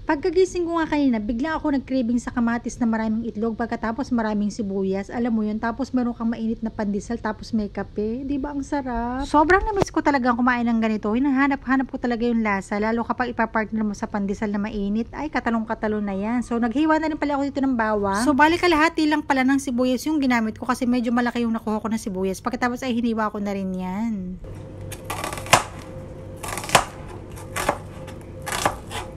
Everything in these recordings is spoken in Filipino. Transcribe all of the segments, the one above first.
Pagkagising ko nga kanina, bigla ako nag-craving sa kamatis na maraming itlog, pagkatapos maraming sibuyas. Alam mo yun, tapos meron kang mainit na pandesal, tapos may kape. Di ba ang sarap? Sobrang na-miss ko talaga kumain ng ganito. Hinahanap-hanap ko talaga yung lasa, lalo kapag ipapartner mo sa pandesal na mainit. Ay, katalong-katalon na yan. So, naghiwa na rin pala ako dito ng bawang. So, balik kalahati lang pala ng sibuyas yung ginamit ko kasi medyo malaki yung nakuha ko na sibuyas. Pagkatapos ay hiniwa ko na rin yan.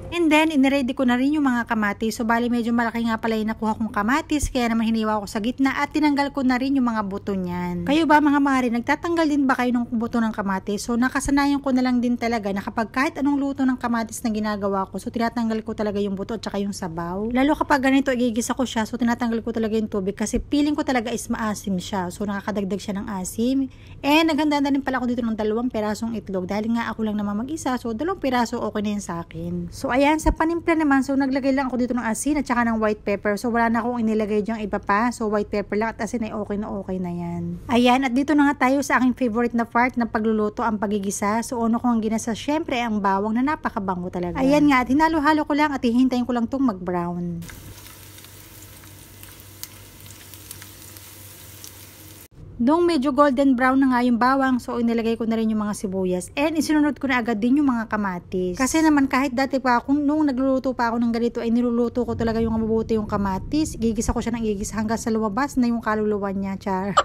And then, iniready ko na rin yung mga kamatis. So, bali medyo malaki nga pala yung nakuha kong kamatis. Kaya naman hiniwa ko sa gitna at tinanggal ko na rin yung mga buto niyan. Kayo ba mga mare, nagtatanggal din ba kayo ng buto ng kamatis? So, nakasanayan ko na lang din talaga na kapag kahit anong luto ng kamatis na ginagawa ko, so tinatanggal ko talaga yung buto at saka yung sabaw. Lalo kapag ganito, igigisa ko siya, so tinatanggal ko talaga yung tubig kasi feeling ko talaga is maasim siya. So, nakakadagdag siya ng asim. And naghanda na rin pala ako dito ng 2 pirasong itlog dahil nga ako lang naman mag-isa. So, 2 piraso okay na yun sa akin. So, ayan, sa panimpla naman, so naglagay lang ako dito ng asin at saka ng white pepper. So wala na akong inilagay dyang iba pa. So white pepper lang at asin ay okay na yan. Ayan, at dito na nga tayo sa aking favorite na part ng pagluluto, ang pagigisa. So uno ko ang ginasa, syempre ang bawang na napakabango talaga. Ayan nga, at hinalo-halo ko lang at hihintayin ko lang itong mag-brown. Nung medyo golden brown na nga yung bawang, so inilagay ko na rin yung mga sibuyas. And isinunod ko na agad din yung mga kamatis. Kasi naman kahit dati pa ako, nung nagluluto pa ako ng ganito, ay niluluto ko talaga yung mabuti yung kamatis. Gigisa ko siya ng igigisa hanggang sa lumabas na yung kaluluwa niya, char.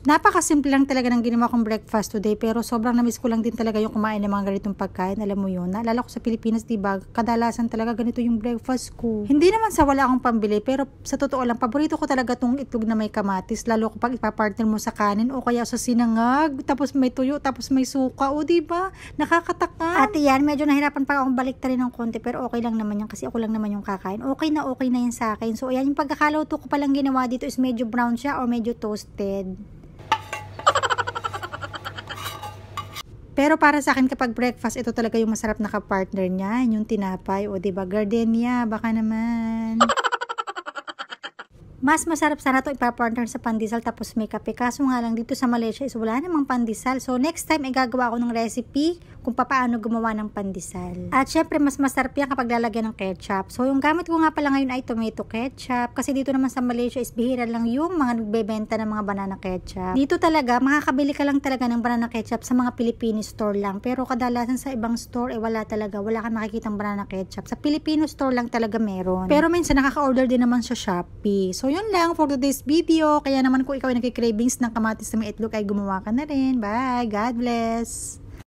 Napakasimple lang talaga ng ginawa kong breakfast today, pero sobrang na-miss ko lang din talaga yung kumain ng mga ganitong pagkain. Alam mo yun, naalala ko sa Pilipinas, diba, kadalasan talaga ganito yung breakfast ko. Hindi naman sa wala akong pambili, pero sa totoo lang, paborito ko talaga tong itlog na may kamatis, lalo kapag ipapartner mo sa kanin o kaya sa sinangag, tapos may tuyo, tapos may suka, o diba, nakakatakam. At yan, medyo nahirapan pa akong baliktarin ng konti, pero okay lang naman yan kasi ako lang naman yung kakain. Okay na yan sa akin. So ayan, yung pagkakaluto ko palang ginawa dito is medyo brown siya or medyo toasted. Pero para sa akin kapag breakfast, ito talaga yung masarap na kapartner niya, yung tinapay o diba gardenia, baka naman. Mas masarap sana ito ipapartner sa pandesal tapos may kape. Kaso nga lang dito sa Malaysia is wala namang pandesal. So next time ay gagawa ako ng recipe kung paano gumawa ng pandesal. At syempre mas masarap yan kapag lalagyan ng ketchup. So yung gamit ko nga pala ngayon ay tomato ketchup. Kasi dito naman sa Malaysia is bihira lang yung mga nagbebenta ng mga banana ketchup. Dito talaga makakabili ka lang talaga ng banana ketchup sa mga Filipino store lang. Pero kadalasan sa ibang store wala talaga. Wala kang makikitang banana ketchup. Sa Filipino store lang talaga meron. Pero minsan nakaka-order din naman sa Shopee. So yun lang for today's video. Kaya naman kung ikaw ay nagki-cravings ng kamatis na may itlog ay gumawa ka na rin. Bye! God bless!